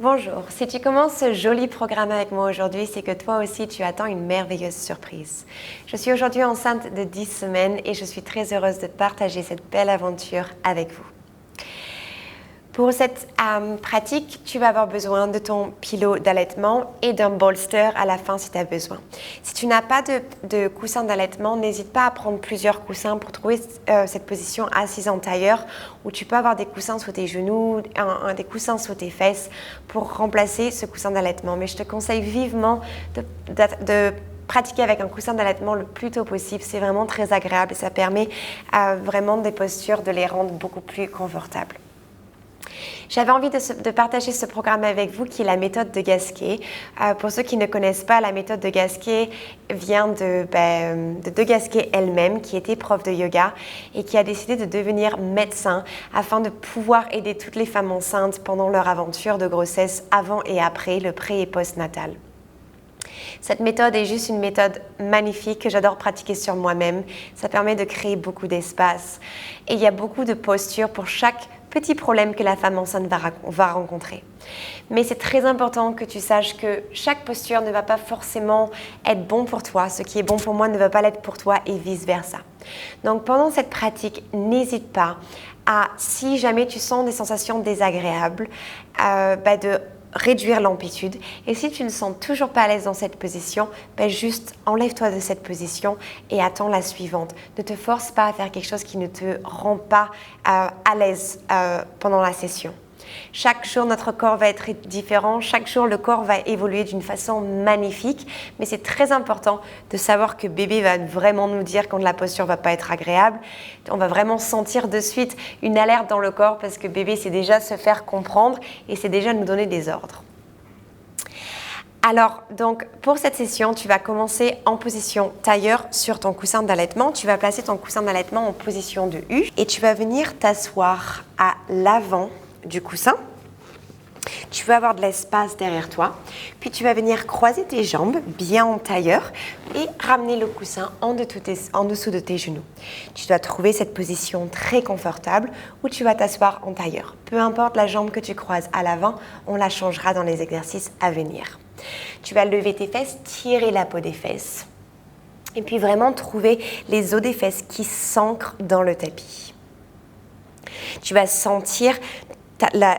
Bonjour, si tu commences ce joli programme avec moi aujourd'hui, c'est que toi aussi tu attends une merveilleuse surprise. Je suis aujourd'hui enceinte de 10 semaines et je suis très heureuse de partager cette belle aventure avec vous. Pour cette pratique, tu vas avoir besoin de ton pilot d'allaitement et d'un bolster à la fin si tu as besoin. Si tu n'as pas de coussin d'allaitement, n'hésite pas à prendre plusieurs coussins pour trouver cette position assise en tailleur où tu peux avoir des coussins sous tes genoux, des coussins sous tes fesses pour remplacer ce coussin d'allaitement. Mais je te conseille vivement de pratiquer avec un coussin d'allaitement le plus tôt possible. C'est vraiment très agréable et ça permet vraiment des postures de les rendre beaucoup plus confortables. J'avais envie de partager ce programme avec vous qui est la méthode de Gasquet. Pour ceux qui ne connaissent pas, la méthode de Gasquet vient de Gasquet elle-même, qui était prof de yoga et qui a décidé de devenir médecin afin de pouvoir aider toutes les femmes enceintes pendant leur aventure de grossesse avant et après le pré- et post-natal. Cette méthode est juste une méthode magnifique que j'adore pratiquer sur moi-même. Ça permet de créer beaucoup d'espace. Et il y a beaucoup de postures pour chaque petit problème que la femme enceinte va rencontrer. Mais c'est très important que tu saches que chaque posture ne va pas forcément être bon pour toi. Ce qui est bon pour moi ne va pas l'être pour toi et vice-versa. Donc pendant cette pratique, n'hésite pas à, si jamais tu sens des sensations désagréables, de réduire l'amplitude. Et si tu ne sens toujours pas à l'aise dans cette position, juste enlève-toi de cette position et attends la suivante. Ne te force pas à faire quelque chose qui ne te rend pas à l'aise pendant la session. Chaque jour, notre corps va être différent. Chaque jour, le corps va évoluer d'une façon magnifique. Mais c'est très important de savoir que bébé va vraiment nous dire quand la posture ne va pas être agréable. On va vraiment sentir de suite une alerte dans le corps parce que bébé sait déjà se faire comprendre et sait déjà nous donner des ordres. Alors, donc, pour cette session, tu vas commencer en position tailleur sur ton coussin d'allaitement. Tu vas placer ton coussin d'allaitement en position de U et tu vas venir t'asseoir à l'avant du coussin. Tu vas avoir de l'espace derrière toi. Puis tu vas venir croiser tes jambes bien en tailleur et ramener le coussin en dessous de tes genoux. Tu dois trouver cette position très confortable où tu vas t'asseoir en tailleur. Peu importe la jambe que tu croises à l'avant, on la changera dans les exercices à venir. Tu vas lever tes fesses, tirer la peau des fesses et puis vraiment trouver les os des fesses qui s'ancrent dans le tapis. Tu vas sentir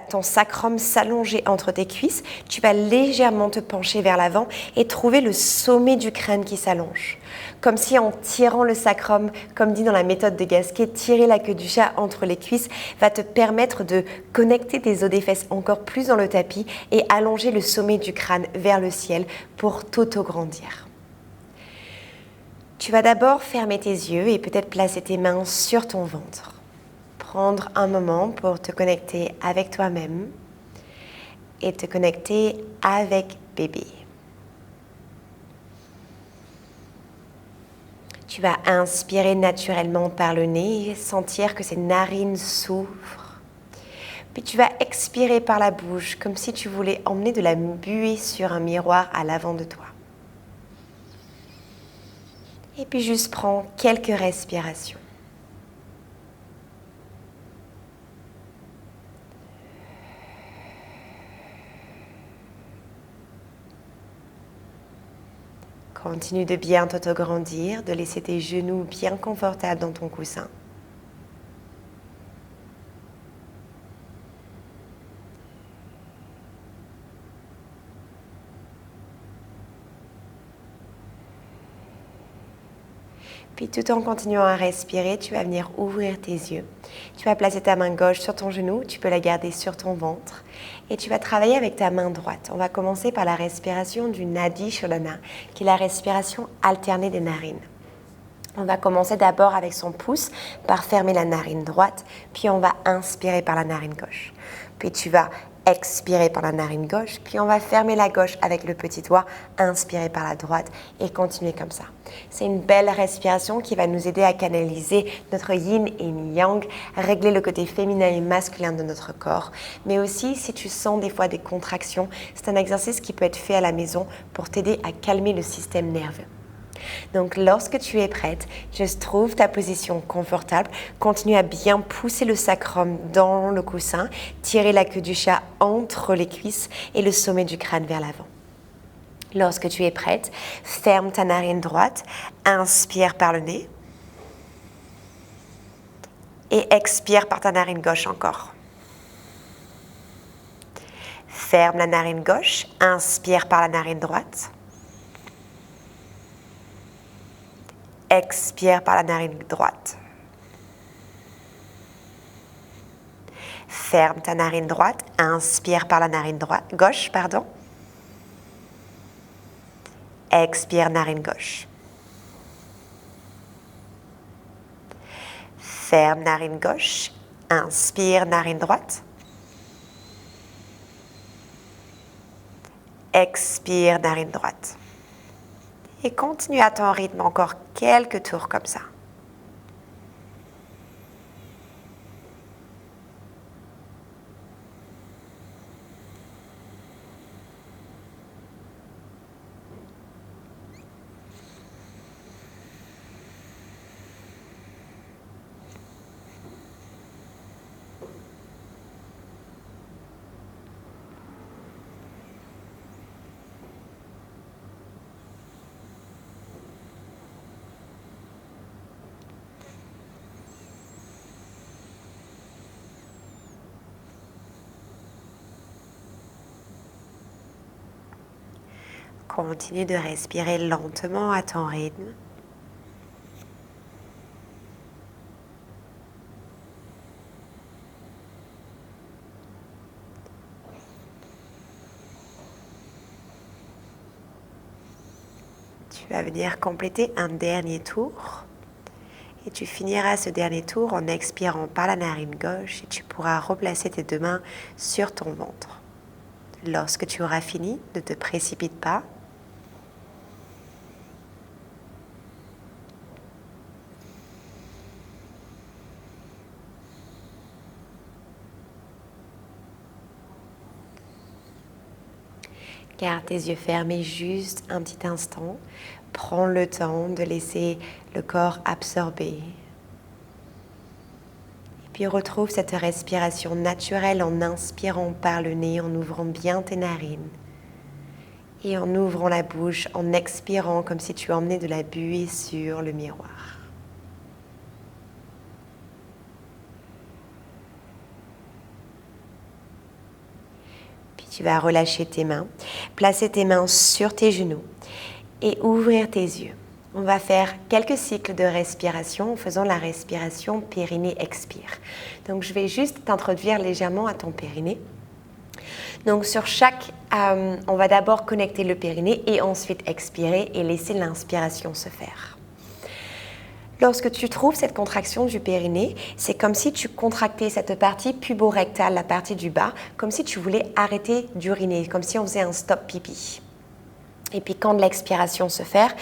ton sacrum s'allonger entre tes cuisses. Tu vas légèrement te pencher vers l'avant et trouver le sommet du crâne qui s'allonge. Comme si en tirant le sacrum, comme dit dans la méthode de Gasquet, tirer la queue du chat entre les cuisses va te permettre de connecter tes os des fesses encore plus dans le tapis et allonger le sommet du crâne vers le ciel pour t'auto-grandir. Tu vas d'abord fermer tes yeux et peut-être placer tes mains sur ton ventre. Prendre un moment pour te connecter avec toi-même et te connecter avec bébé. Tu vas inspirer naturellement par le nez, sentir que ses narines s'ouvrent. Puis tu vas expirer par la bouche comme si tu voulais emmener de la buée sur un miroir à l'avant de toi. Et puis juste prends quelques respirations. Continue de bien t'auto-grandir, de laisser tes genoux bien confortables dans ton coussin. Puis tout en continuant à respirer, tu vas venir ouvrir tes yeux. Tu vas placer ta main gauche sur ton genou, tu peux la garder sur ton ventre. Et tu vas travailler avec ta main droite. On va commencer par la respiration du Nadi Shodhana, qui est la respiration alternée des narines. On va commencer d'abord avec son pouce par fermer la narine droite, puis on va inspirer par la narine gauche. Puis tu vas expirer par la narine gauche, puis on va fermer la gauche avec le petit doigt, inspirer par la droite et continuer comme ça. C'est une belle respiration qui va nous aider à canaliser notre yin et yang, régler le côté féminin et masculin de notre corps. Mais aussi, si tu sens des fois des contractions, c'est un exercice qui peut être fait à la maison pour t'aider à calmer le système nerveux. Donc, lorsque tu es prête, juste trouve ta position confortable. Continue à bien pousser le sacrum dans le coussin. Tirer la queue du chat entre les cuisses et le sommet du crâne vers l'avant. Lorsque tu es prête, ferme ta narine droite. Inspire par le nez. Et expire par ta narine gauche encore. Ferme la narine gauche. Inspire par la narine droite. Expire par la narine droite. Ferme ta narine droite. Inspire par la narine gauche. Expire, narine gauche. Ferme, narine gauche. Inspire, narine droite. Expire, narine droite. Et continue à ton rythme encore quelques tours comme ça. Continue de respirer lentement à ton rythme. Tu vas venir compléter un dernier tour. Et tu finiras ce dernier tour en expirant par la narine gauche et tu pourras replacer tes deux mains sur ton ventre. Lorsque tu auras fini, ne te précipite pas. Garde tes yeux fermés juste un petit instant. Prends le temps de laisser le corps absorber. Et puis retrouve cette respiration naturelle en inspirant par le nez, en ouvrant bien tes narines. Et en ouvrant la bouche, en expirant comme si tu emmenais de la buée sur le miroir. Tu vas relâcher tes mains, placer tes mains sur tes genoux et ouvrir tes yeux. On va faire quelques cycles de respiration en faisant la respiration périnée-expire. Donc, je vais juste t'introduire légèrement à ton périnée. Donc, sur chaque, on va d'abord connecter le périnée et ensuite expirer et laisser l'inspiration se faire. Lorsque tu trouves cette contraction du périnée, c'est comme si tu contractais cette partie puborectale, la partie du bas, comme si tu voulais arrêter d'uriner, comme si on faisait un stop pipi. Et puis quand l'expiration se fait,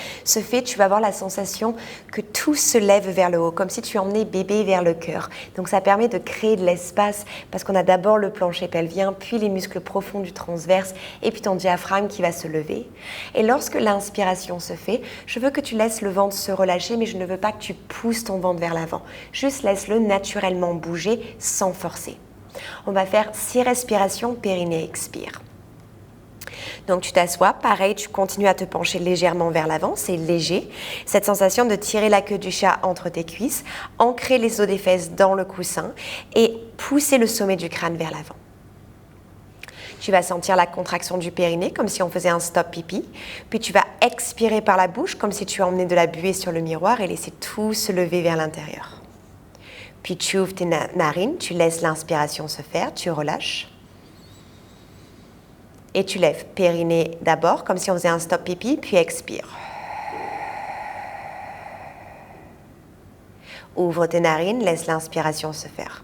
tu vas avoir la sensation que tout se lève vers le haut, comme si tu emmenais bébé vers le cœur. Donc ça permet de créer de l'espace parce qu'on a d'abord le plancher pelvien, puis les muscles profonds du transverse et puis ton diaphragme qui va se lever. Et lorsque l'inspiration se fait, je veux que tu laisses le ventre se relâcher, mais je ne veux pas que tu pousses ton ventre vers l'avant. Juste laisse-le naturellement bouger sans forcer. On va faire 6 respirations, périnée, expire. Donc tu t'assois, pareil, tu continues à te pencher légèrement vers l'avant, c'est léger. Cette sensation de tirer la queue du chat entre tes cuisses, ancrer les os des fesses dans le coussin et pousser le sommet du crâne vers l'avant. Tu vas sentir la contraction du périnée comme si on faisait un stop pipi. Puis tu vas expirer par la bouche comme si tu emmenais de la buée sur le miroir et laisser tout se lever vers l'intérieur. Puis tu ouvres tes narines, tu laisses l'inspiration se faire, tu relâches. Et tu lèves périnée d'abord, comme si on faisait un stop pipi, puis expire. Ouvre tes narines, laisse l'inspiration se faire.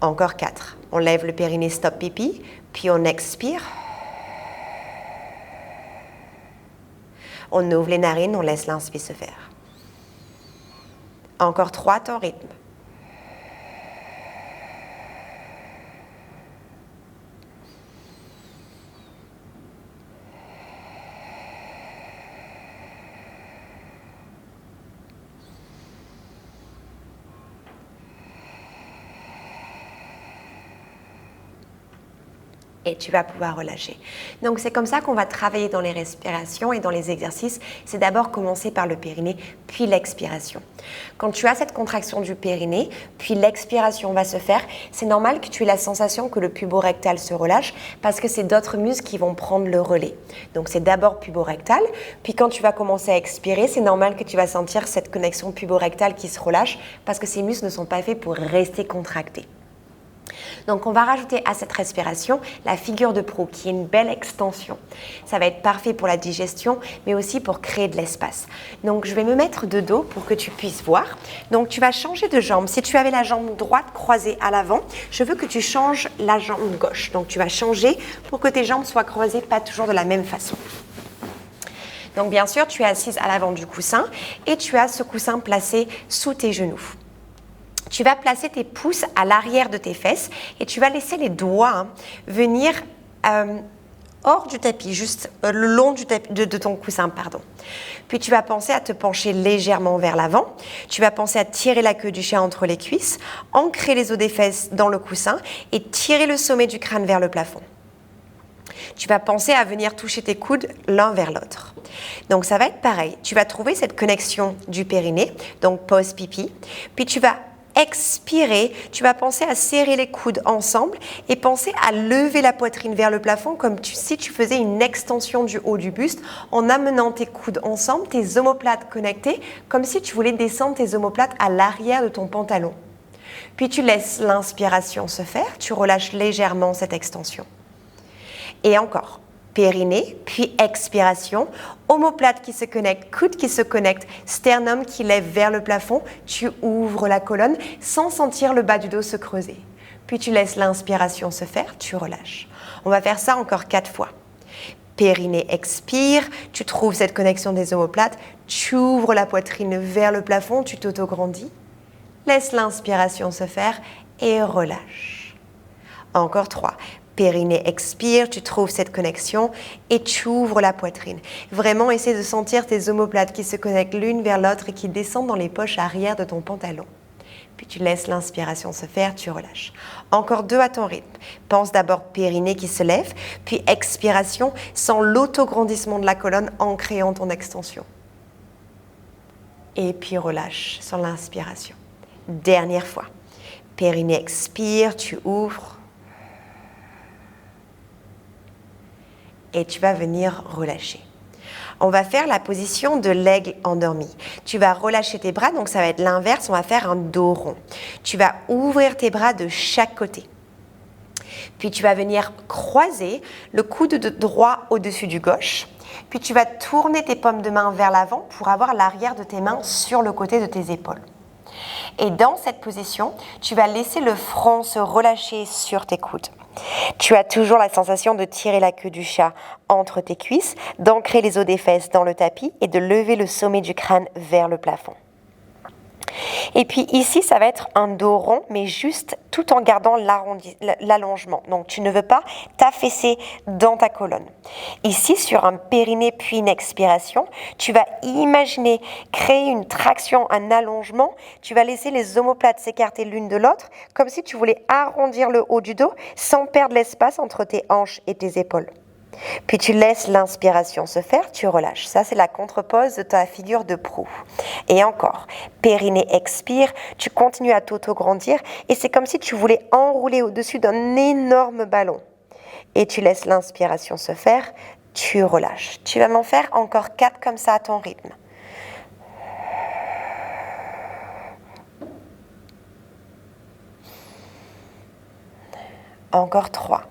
Encore 4. On lève le périnée, stop pipi, puis on expire. On ouvre les narines, on laisse l'inspire se faire. Encore 3, ton rythme. Et tu vas pouvoir relâcher. Donc c'est comme ça qu'on va travailler dans les respirations et dans les exercices. C'est d'abord commencer par le périnée, puis l'expiration. Quand tu as cette contraction du périnée, puis l'expiration va se faire, c'est normal que tu aies la sensation que le puborectal se relâche parce que c'est d'autres muscles qui vont prendre le relais. Donc c'est d'abord puborectal, puis quand tu vas commencer à expirer, c'est normal que tu vas sentir cette connexion puborectale qui se relâche parce que ces muscles ne sont pas faits pour rester contractés. Donc on va rajouter à cette respiration la figure de proue qui est une belle extension. Ça va être parfait pour la digestion mais aussi pour créer de l'espace. Donc je vais me mettre de dos pour que tu puisses voir. Donc tu vas changer de jambe. Si tu avais la jambe droite croisée à l'avant, je veux que tu changes la jambe gauche. Donc tu vas changer pour que tes jambes soient croisées pas toujours de la même façon. Donc bien sûr tu es assise à l'avant du coussin et tu as ce coussin placé sous tes genoux. Tu vas placer tes pouces à l'arrière de tes fesses et tu vas laisser les doigts venir hors du tapis, juste le long du tapis, de ton coussin, pardon. Puis tu vas penser à te pencher légèrement vers l'avant. Tu vas penser à tirer la queue du chat entre les cuisses, ancrer les os des fesses dans le coussin et tirer le sommet du crâne vers le plafond. Tu vas penser à venir toucher tes coudes l'un vers l'autre. Donc ça va être pareil. Tu vas trouver cette connexion du périnée, donc pause pipi. Puis tu vas expirer, tu vas penser à serrer les coudes ensemble et penser à lever la poitrine vers le plafond comme si tu faisais une extension du haut du buste en amenant tes coudes ensemble, tes omoplates connectées, comme si tu voulais descendre tes omoplates à l'arrière de ton pantalon. Puis tu laisses l'inspiration se faire, tu relâches légèrement cette extension. Et encore. Périnée, puis expiration, omoplate qui se connecte, coude qui se connecte, sternum qui lève vers le plafond, tu ouvres la colonne sans sentir le bas du dos se creuser. Puis tu laisses l'inspiration se faire, tu relâches. On va faire ça encore 4 fois. Périnée, expire, tu trouves cette connexion des omoplates, tu ouvres la poitrine vers le plafond, tu t'auto-grandis. Laisse l'inspiration se faire et relâche. Encore 3. Périnée, expire, tu trouves cette connexion et tu ouvres la poitrine. Vraiment, essaie de sentir tes omoplates qui se connectent l'une vers l'autre et qui descendent dans les poches arrière de ton pantalon. Puis tu laisses l'inspiration se faire, tu relâches. Encore 2 à ton rythme. Pense d'abord périnée qui se lève, puis expiration sans l'autograndissement de la colonne en créant ton extension. Et puis relâche sur l'inspiration. Dernière fois. Périnée, expire, tu ouvres. Et tu vas venir relâcher. On va faire la position de l'aigle endormi. Tu vas relâcher tes bras, donc ça va être l'inverse, on va faire un dos rond. Tu vas ouvrir tes bras de chaque côté. Puis tu vas venir croiser le coude droit au-dessus du gauche. Puis tu vas tourner tes paumes de main vers l'avant pour avoir l'arrière de tes mains sur le côté de tes épaules. Et dans cette position, tu vas laisser le front se relâcher sur tes coudes. Tu as toujours la sensation de tirer la queue du chat entre tes cuisses, d'ancrer les os des fesses dans le tapis et de lever le sommet du crâne vers le plafond. Et puis ici, ça va être un dos rond, mais juste tout en gardant l'allongement. Donc, tu ne veux pas t'affaisser dans ta colonne. Ici, sur un périnée puis une expiration, tu vas imaginer créer une traction, un allongement. Tu vas laisser les omoplates s'écarter l'une de l'autre, comme si tu voulais arrondir le haut du dos sans perdre l'espace entre tes hanches et tes épaules. Puis tu laisses l'inspiration se faire, tu relâches. Ça, c'est la contrepose de ta figure de proue. Et encore, périnée expire, tu continues à t'auto-grandir et c'est comme si tu voulais enrouler au-dessus d'un énorme ballon. Et tu laisses l'inspiration se faire, tu relâches. Tu vas m'en faire encore 4 comme ça à ton rythme. Encore 3.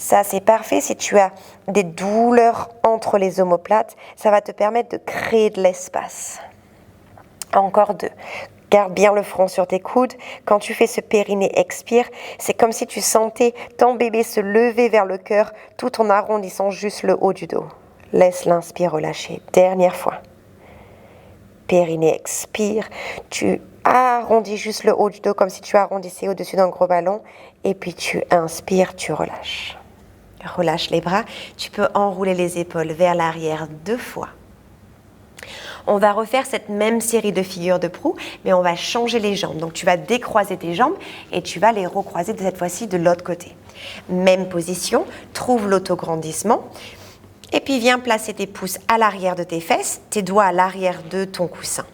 Ça, c'est parfait. Si tu as des douleurs entre les omoplates, ça va te permettre de créer de l'espace. Encore 2. Garde bien le front sur tes coudes. Quand tu fais ce périnée expire, c'est comme si tu sentais ton bébé se lever vers le cœur tout en arrondissant juste le haut du dos. Laisse l'inspire relâcher. Dernière fois. Périnée expire. Tu arrondis juste le haut du dos comme si tu arrondissais au-dessus d'un gros ballon. Et puis tu inspires, tu relâches. Relâche les bras. Tu peux enrouler les épaules vers l'arrière 2 fois. On va refaire cette même série de figures de proue, mais on va changer les jambes. Donc tu vas décroiser tes jambes et tu vas les recroiser de cette fois-ci de l'autre côté. Même position, trouve l'autograndissement. Et puis viens placer tes pouces à l'arrière de tes fesses, tes doigts à l'arrière de ton coussin.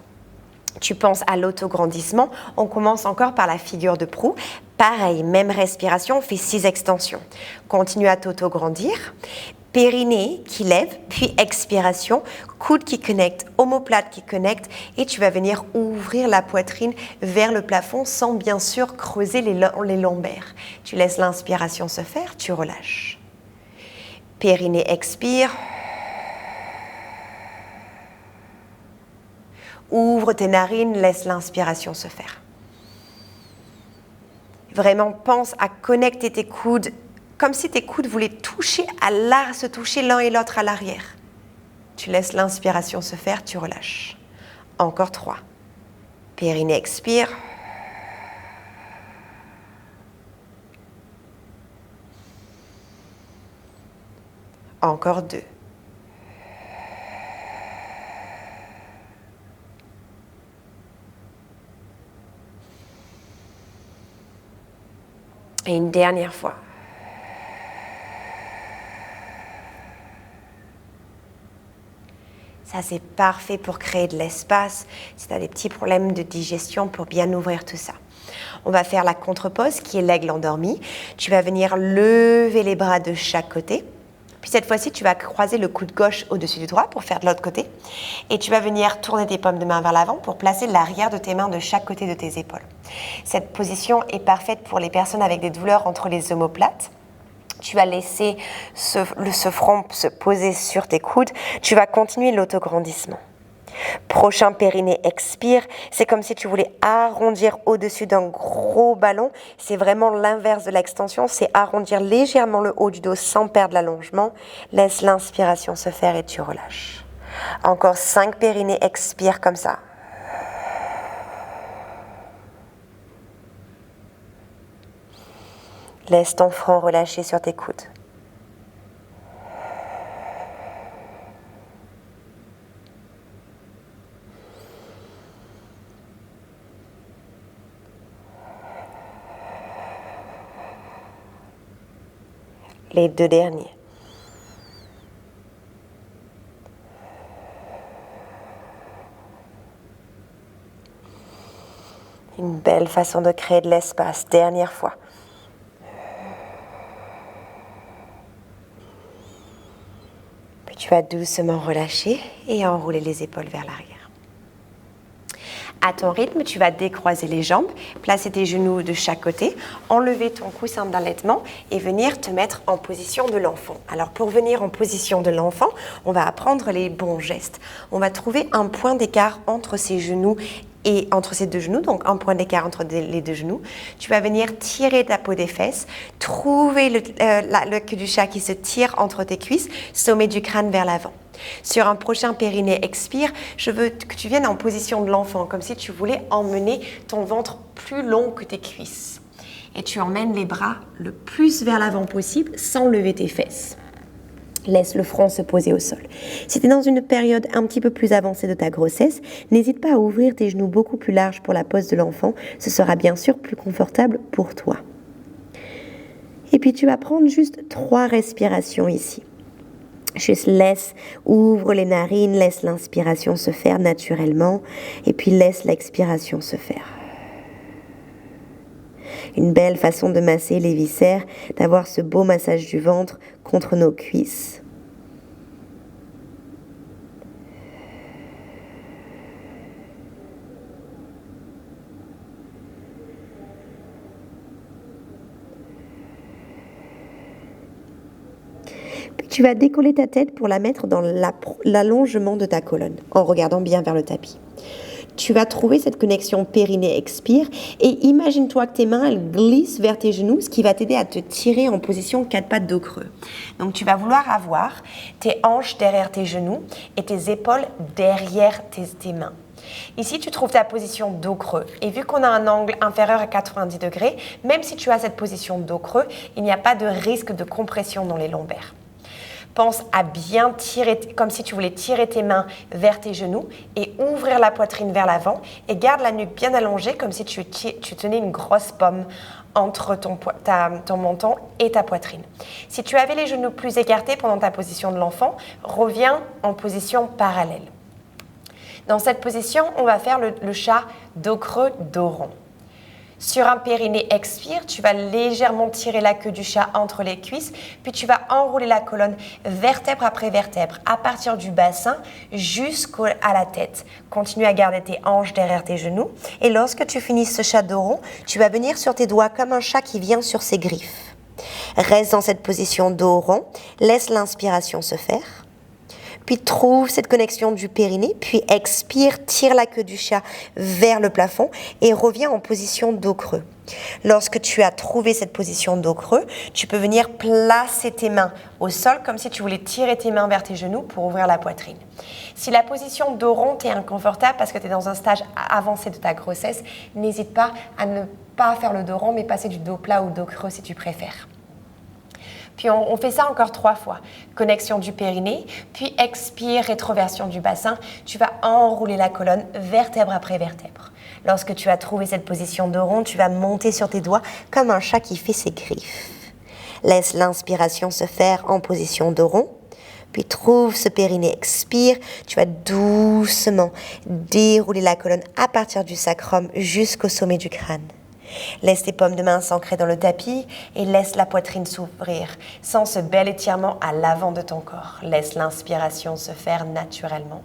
Tu penses à l'autograndissement, on commence encore par la figure de proue. Pareil, même respiration, on fait 6 extensions. Continue à t'autograndir. Périnée qui lève, puis expiration, coude qui connecte, omoplate qui connecte, et tu vas venir ouvrir la poitrine vers le plafond sans bien sûr creuser les lombaires. Tu laisses l'inspiration se faire, tu relâches. Périnée expire. Ouvre tes narines, laisse l'inspiration se faire. Vraiment, pense à connecter tes coudes comme si tes coudes voulaient se toucher l'un et l'autre à l'arrière. Tu laisses l'inspiration se faire, tu relâches. Encore 3. Périnée expire. Encore 2. Et une dernière fois. Ça, c'est parfait pour créer de l'espace. Si tu as des petits problèmes de digestion, pour bien ouvrir tout ça. On va faire la contre-pose qui est l'aigle endormi. Tu vas venir lever les bras de chaque côté. Puis cette fois-ci, tu vas croiser le coude gauche au-dessus du droit pour faire de l'autre côté. Et tu vas venir tourner tes paumes de main vers l'avant pour placer l'arrière de tes mains de chaque côté de tes épaules. Cette position est parfaite pour les personnes avec des douleurs entre les omoplates. Tu vas laisser ce front se poser sur tes coudes. Tu vas continuer l'autograndissement. Prochain périnée expire. C'est comme si tu voulais arrondir au-dessus d'un gros ballon. C'est vraiment l'inverse de l'extension. C'est arrondir légèrement le haut du dos sans perdre l'allongement. Laisse l'inspiration se faire et tu relâches. Encore 5 périnées expire comme ça. Laisse ton front relâcher sur tes coudes. Les 2 derniers. Une belle façon de créer de l'espace. Dernière fois. Puis tu vas doucement relâcher et enrouler les épaules vers l'arrière. À ton rythme, tu vas décroiser les jambes, placer tes genoux de chaque côté, enlever ton coussin d'allaitement et venir te mettre en position de l'enfant. Alors pour venir en position de l'enfant, on va apprendre les bons gestes. On va trouver un point d'écart entre ses genoux et entre ces 2 genoux, donc un point d'écart entre les 2 genoux. Tu vas venir tirer ta peau des fesses, trouver le cul du chat qui se tire entre tes cuisses, sommet du crâne vers l'avant. Sur un prochain périnée expire, je veux que tu viennes en position de l'enfant, comme si tu voulais emmener ton ventre plus long que tes cuisses. Et tu emmènes les bras le plus vers l'avant possible sans lever tes fesses. Laisse le front se poser au sol. Si tu es dans une période un petit peu plus avancée de ta grossesse, n'hésite pas à ouvrir tes genoux beaucoup plus larges pour la pose de l'enfant. Ce sera bien sûr plus confortable pour toi. Et puis tu vas prendre juste 3 respirations ici. Juste ouvre les narines, laisse l'inspiration se faire naturellement et puis laisse l'expiration se faire. Une belle façon de masser les viscères, d'avoir ce beau massage du ventre contre nos cuisses. Puis tu vas décoller ta tête pour la mettre dans l'allongement de ta colonne, en regardant bien vers le tapis. Tu vas trouver cette connexion périnée-expire et imagine-toi que tes mains elles glissent vers tes genoux, ce qui va t'aider à te tirer en position 4 pattes dos creux. Donc tu vas vouloir avoir tes hanches derrière tes genoux et tes épaules derrière tes mains. Ici, tu trouves ta position dos creux. Et vu qu'on a un angle inférieur à 90 degrés, même si tu as cette position dos creux, il n'y a pas de risque de compression dans les lombaires. Pense à bien tirer, comme si tu voulais tirer tes mains vers tes genoux et ouvrir la poitrine vers l'avant et garde la nuque bien allongée comme si tu tenais une grosse pomme entre ton menton et ta poitrine. Si tu avais les genoux plus écartés pendant ta position de l'enfant, reviens en position parallèle. Dans cette position, on va faire le chat dos creux, dos rond. Sur un périnée expire, tu vas légèrement tirer la queue du chat entre les cuisses, puis tu vas enrouler la colonne vertèbre après vertèbre, à partir du bassin jusqu'à la tête. Continue à garder tes hanches derrière tes genoux. Et lorsque tu finis ce chat dos rond, tu vas venir sur tes doigts comme un chat qui vient sur ses griffes. Reste dans cette position dos rond, laisse l'inspiration se faire. Puis trouve cette connexion du périnée, puis expire, tire la queue du chat vers le plafond et reviens en position dos creux. Lorsque tu as trouvé cette position dos creux, tu peux venir placer tes mains au sol comme si tu voulais tirer tes mains vers tes genoux pour ouvrir la poitrine. Si la position dos rond est inconfortable parce que tu es dans un stage avancé de ta grossesse, n'hésite pas à ne pas faire le dos rond mais passer du dos plat ou dos creux si tu préfères. Puis on fait ça encore 3 fois. Connexion du périnée, puis expire, rétroversion du bassin. Tu vas enrouler la colonne vertèbre après vertèbre. Lorsque tu as trouvé cette position de rond, tu vas monter sur tes doigts comme un chat qui fait ses griffes. Laisse l'inspiration se faire en position de rond. Puis trouve ce périnée, expire. Tu vas doucement dérouler la colonne à partir du sacrum jusqu'au sommet du crâne. Laisse tes paumes de main s'ancrer dans le tapis et laisse la poitrine s'ouvrir. Sens ce bel étirement à l'avant de ton corps. Laisse l'inspiration se faire naturellement.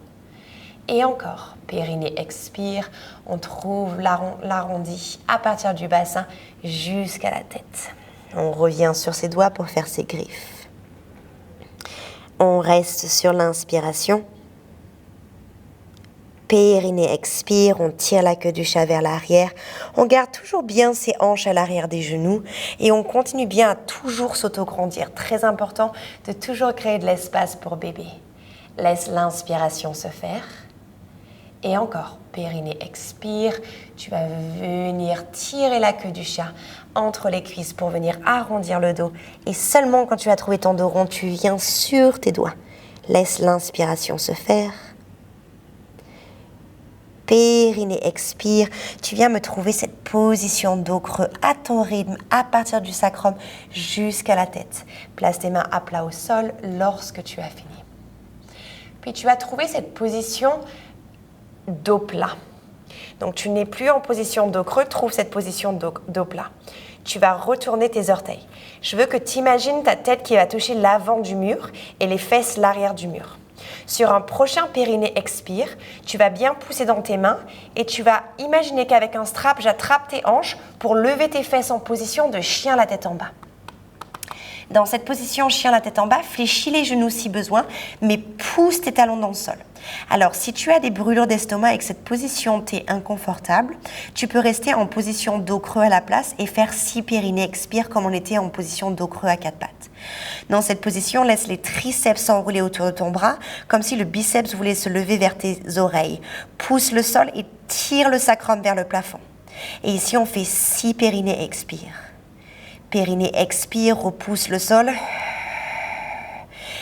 Et encore, périnée expire, on trouve l'arrondi à partir du bassin jusqu'à la tête. On revient sur ses doigts pour faire ses griffes. On reste sur l'inspiration. Périnée expire, on tire la queue du chat vers l'arrière. On garde toujours bien ses hanches à l'arrière des genoux et on continue bien à toujours s'autograndir. Très important de toujours créer de l'espace pour bébé. Laisse l'inspiration se faire. Et encore, périnée expire. Tu vas venir tirer la queue du chat entre les cuisses pour venir arrondir le dos. Et seulement quand tu as trouvé ton dos rond, tu viens sur tes doigts. Laisse l'inspiration se faire. Périnée expire, tu viens me trouver cette position dos creux à ton rythme, à partir du sacrum jusqu'à la tête. Place tes mains à plat au sol lorsque tu as fini. Puis tu vas trouver cette position dos plat. Donc tu n'es plus en position dos creux, trouve cette position dos plat. Tu vas retourner tes orteils. Je veux que tu imagines ta tête qui va toucher l'avant du mur et les fesses l'arrière du mur. Sur un prochain périnée expire, tu vas bien pousser dans tes mains et tu vas imaginer qu'avec un strap, j'attrape tes hanches pour lever tes fesses en position de chien la tête en bas. Dans cette position chien la tête en bas, fléchis les genoux si besoin, mais pousse tes talons dans le sol. Alors, si tu as des brûlures d'estomac et que cette position t'est inconfortable, tu peux rester en position dos creux à la place et faire 6 périnées expire comme on était en position dos creux à 4 pattes. Dans cette position, laisse les triceps s'enrouler autour de ton bras, comme si le biceps voulait se lever vers tes oreilles. Pousse le sol et tire le sacrum vers le plafond. Et ici, on fait 6 périnées expire. Périnée expire, repousse le sol.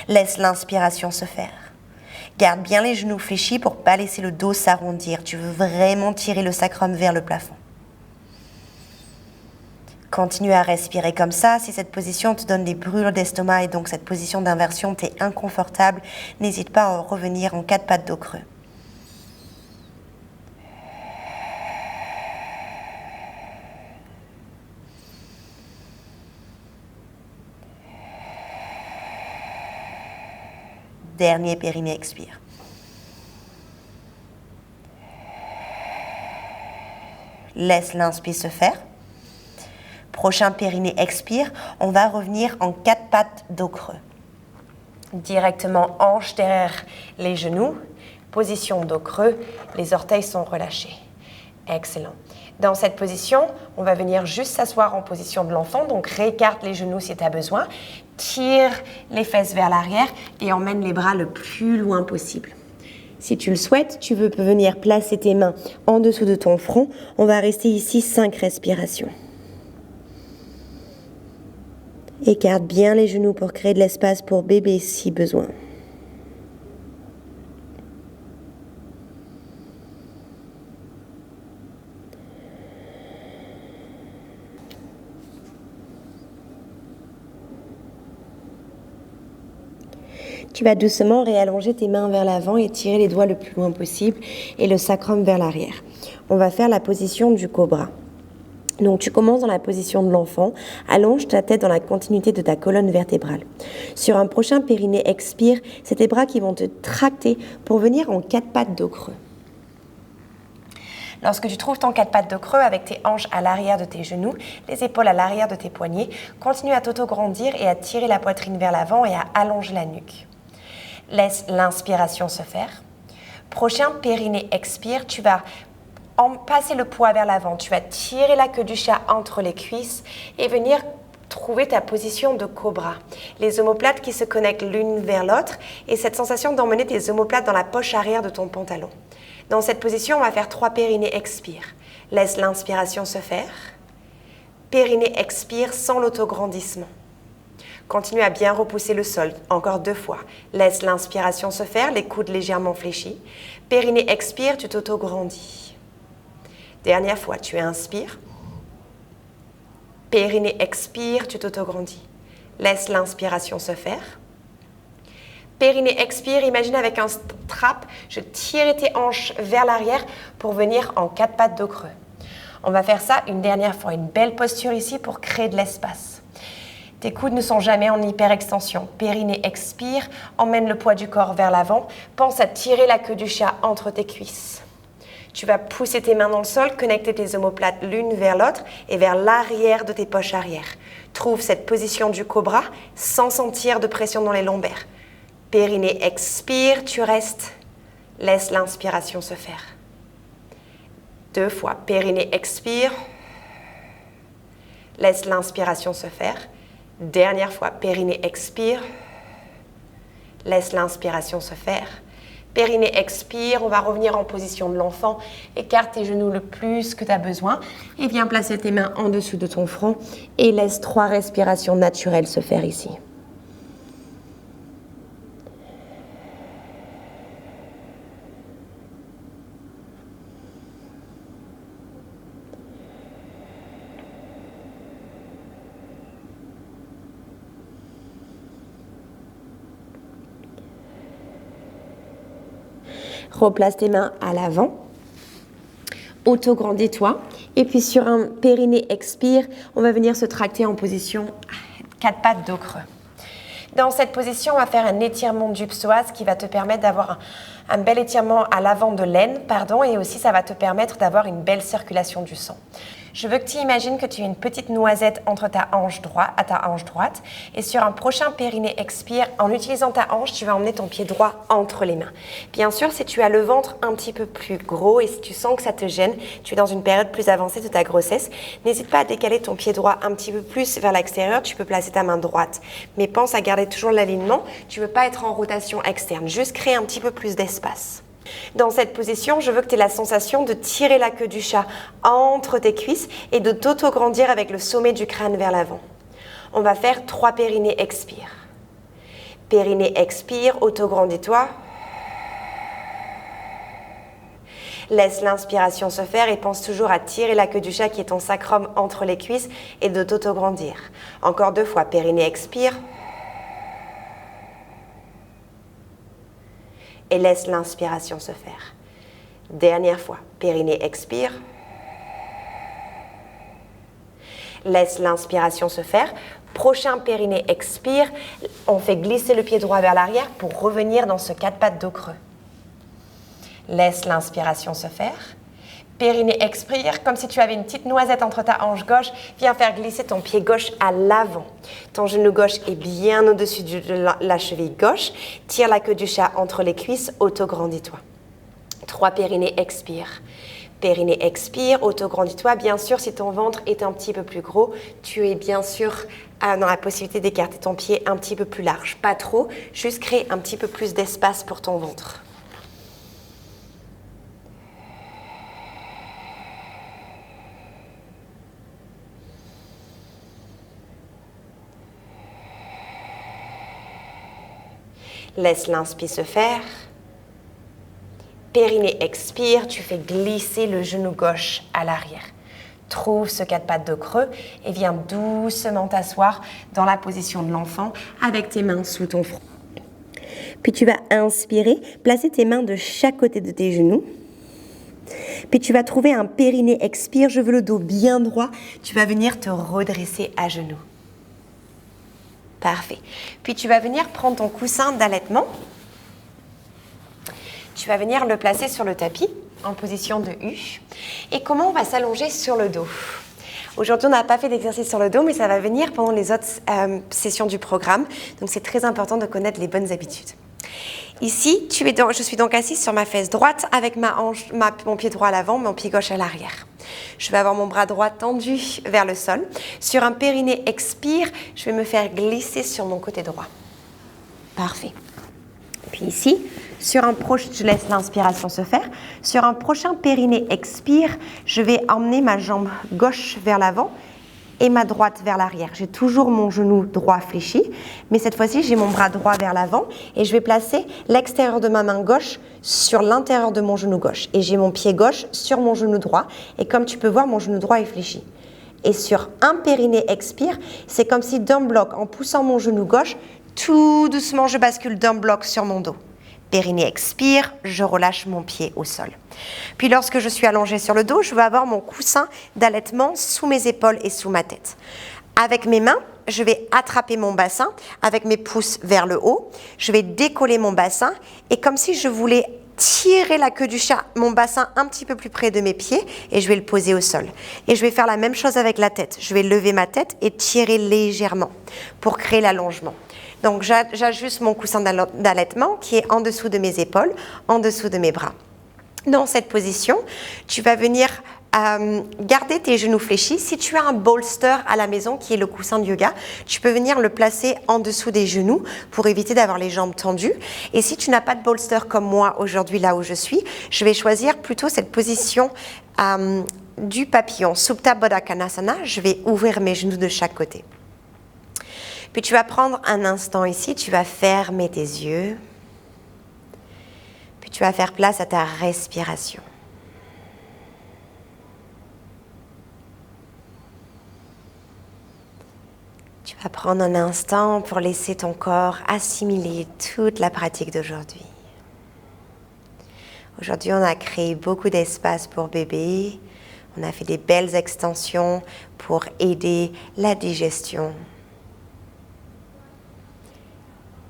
Laisse l'inspiration se faire. Garde bien les genoux fléchis pour ne pas laisser le dos s'arrondir. Tu veux vraiment tirer le sacrum vers le plafond. Continue à respirer comme ça. Si cette position te donne des brûlures d'estomac et donc cette position d'inversion t'est inconfortable, n'hésite pas à revenir en 4 pattes dos creux. Dernier périnée expire. Laisse l'inspire se faire. Prochain périnée expire. On va revenir en 4 pattes dos creux. Directement hanche derrière les genoux. Position dos creux. Les orteils sont relâchés. Excellent. Dans cette position, on va venir juste s'asseoir en position de l'enfant. Donc, réécarte les genoux si tu as besoin. Tire les fesses vers l'arrière et emmène les bras le plus loin possible. Si tu le souhaites, tu peux venir placer tes mains en dessous de ton front. On va rester ici 5 respirations. Écarte bien les genoux pour créer de l'espace pour bébé si besoin. tu vas doucement réallonger tes mains vers l'avant et tirer les doigts le plus loin possible et le sacrum vers l'arrière. On va faire la position du cobra. Donc tu commences dans la position de l'enfant, allonge ta tête dans la continuité de ta colonne vertébrale. Sur un prochain périnée expire, c'est tes bras qui vont te tracter pour venir en 4 pattes dos creux. Lorsque tu trouves ton 4 pattes dos creux avec tes hanches à l'arrière de tes genoux, les épaules à l'arrière de tes poignets, continue à t'auto-grandir et à tirer la poitrine vers l'avant et à allonger la nuque. Laisse l'inspiration se faire. Prochain périnée expire, tu vas passer le poids vers l'avant, tu vas tirer la queue du chat entre les cuisses et venir trouver ta position de cobra. Les omoplates qui se connectent l'une vers l'autre et cette sensation d'emmener tes omoplates dans la poche arrière de ton pantalon. Dans cette position, on va faire 3 périnées expire. Laisse l'inspiration se faire. Périnée expire sans l'autograndissement. Continue à bien repousser le sol. Encore 2 fois. Laisse l'inspiration se faire, les coudes légèrement fléchis. Périnée expire, tu t'autograndis. Dernière fois, tu inspires. Périnée expire, tu t'autograndis. Laisse l'inspiration se faire. Périnée expire, imagine avec un strap, je tire tes hanches vers l'arrière pour venir en 4 pattes dos creux. On va faire ça une dernière fois, une belle posture ici pour créer de l'espace. Tes coudes ne sont jamais en hyperextension. Périnée expire, emmène le poids du corps vers l'avant, pense à tirer la queue du chat entre tes cuisses. Tu vas pousser tes mains dans le sol, connecter tes omoplates l'une vers l'autre et vers l'arrière de tes poches arrière. Trouve cette position du cobra sans sentir de pression dans les lombaires. Périnée expire, tu restes. Laisse l'inspiration se faire. 2 fois. Périnée expire. Laisse l'inspiration se faire. Dernière fois. Périnée expire. Laisse l'inspiration se faire. Périnée expire. On va revenir en position de l'enfant. Écarte tes genoux le plus que tu as besoin. Et viens placer tes mains en dessous de ton front. Et laisse 3 respirations naturelles se faire ici. Replace tes mains à l'avant. Auto-grandis-toi. Et puis sur un périnée expire, on va venir se tracter en position 4 pattes dos creux. Dans cette position, on va faire un étirement du psoas qui va te permettre d'avoir un bel étirement à l'avant de l'aine, et aussi ça va te permettre d'avoir une belle circulation du sang. Je veux que tu imagines que tu as une petite noisette entre ta hanche droite et sur un prochain périnée expire, en utilisant ta hanche, tu vas emmener ton pied droit entre les mains. Bien sûr, si tu as le ventre un petit peu plus gros et si tu sens que ça te gêne, tu es dans une période plus avancée de ta grossesse, n'hésite pas à décaler ton pied droit un petit peu plus vers l'extérieur, tu peux placer ta main droite. Mais pense à garder toujours l'alignement, tu ne veux pas être en rotation externe, juste créer un petit peu plus d'espace. Dans cette position, je veux que tu aies la sensation de tirer la queue du chat entre tes cuisses et de t'auto-grandir avec le sommet du crâne vers l'avant. On va faire 3 périnées expire. Périnée expire, auto-grandis-toi. Laisse l'inspiration se faire et pense toujours à tirer la queue du chat qui est ton sacrum entre les cuisses et de t'auto-grandir. Encore 2 fois, périnée expire. Et laisse l'inspiration se faire. Dernière fois, périnée expire. Laisse l'inspiration se faire. Prochain périnée expire. On fait glisser le pied droit vers l'arrière pour revenir dans ce 4 pattes dos creux. Laisse l'inspiration se faire. Périnée expire, comme si tu avais une petite noisette entre ta hanche gauche. Viens faire glisser ton pied gauche à l'avant. Ton genou gauche est bien au-dessus de la cheville gauche. Tire la queue du chat entre les cuisses, auto-grandis-toi. 3 périnées expire. Périnée expire, auto-grandis-toi. Bien sûr, si ton ventre est un petit peu plus gros, tu es bien sûr dans la possibilité d'écarter ton pied un petit peu plus large. Pas trop, juste créer un petit peu plus d'espace pour ton ventre. Laisse l'inspire se faire. Périnée expire, tu fais glisser le genou gauche à l'arrière. Trouve ce 4 pattes dos creux et viens doucement t'asseoir dans la position de l'enfant avec tes mains sous ton front. Puis tu vas inspirer, placer tes mains de chaque côté de tes genoux. Puis tu vas trouver un périnée, expire, je veux le dos bien droit. Tu vas venir te redresser à genoux. Parfait. Puis tu vas venir prendre ton coussin d'allaitement. Tu vas venir le placer sur le tapis en position de U. Et comment on va s'allonger sur le dos? Aujourd'hui, on n'a pas fait d'exercice sur le dos, mais ça va venir pendant les autres sessions du programme. Donc, c'est très important de connaître les bonnes habitudes. Ici, je suis donc assise sur ma fesse droite avec mon pied droit à l'avant, mon pied gauche à l'arrière. Je vais avoir mon bras droit tendu vers le sol. Sur un périnée expire, je vais me faire glisser sur mon côté droit. Parfait. Puis ici, je laisse l'inspiration se faire. Sur un prochain périnée expire, je vais emmener ma jambe gauche vers l'avant et ma droite vers l'arrière. J'ai toujours mon genou droit fléchi, mais cette fois-ci, j'ai mon bras droit vers l'avant et je vais placer l'extérieur de ma main gauche sur l'intérieur de mon genou gauche. Et j'ai mon pied gauche sur mon genou droit. Et comme tu peux voir, mon genou droit est fléchi. Et sur un périnée expire, c'est comme si d'un bloc, en poussant mon genou gauche, tout doucement, je bascule d'un bloc sur mon dos. Périnée expire, je relâche mon pied au sol. Puis lorsque je suis allongée sur le dos, je vais avoir mon coussin d'allaitement sous mes épaules et sous ma tête. Avec mes mains, je vais attraper mon bassin avec mes pouces vers le haut. Je vais décoller mon bassin et comme si je voulais tirer la queue du chat, mon bassin un petit peu plus près de mes pieds et je vais le poser au sol. Et je vais faire la même chose avec la tête. Je vais lever ma tête et tirer légèrement pour créer l'allongement. Donc, j'ajuste mon coussin d'allaitement qui est en dessous de mes épaules, en dessous de mes bras. Dans cette position, tu vas venir garder tes genoux fléchis. Si tu as un bolster à la maison qui est le coussin de yoga, tu peux venir le placer en dessous des genoux pour éviter d'avoir les jambes tendues. Et si tu n'as pas de bolster comme moi aujourd'hui là où je suis, je vais choisir plutôt cette position du papillon. Supta Baddha Konasana, je vais ouvrir mes genoux de chaque côté. Puis tu vas prendre un instant ici, tu vas fermer tes yeux. Puis tu vas faire place à ta respiration. Tu vas prendre un instant pour laisser ton corps assimiler toute la pratique d'aujourd'hui. Aujourd'hui, on a créé beaucoup d'espace pour bébé. On a fait des belles extensions pour aider la digestion.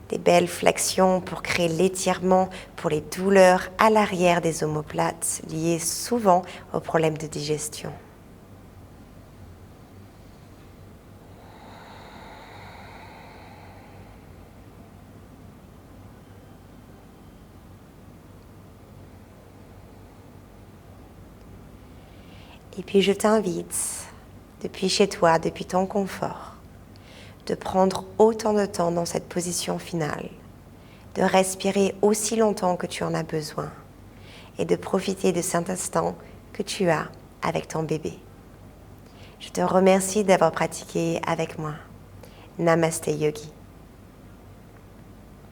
Des belles flexions pour créer l'étirement pour les douleurs à l'arrière des omoplates liées souvent aux problèmes de digestion. Et puis je t'invite, depuis chez toi, depuis ton confort, de prendre autant de temps dans cette position finale, de respirer aussi longtemps que tu en as besoin et de profiter de cet instant que tu as avec ton bébé. Je te remercie d'avoir pratiqué avec moi. Namaste Yogi.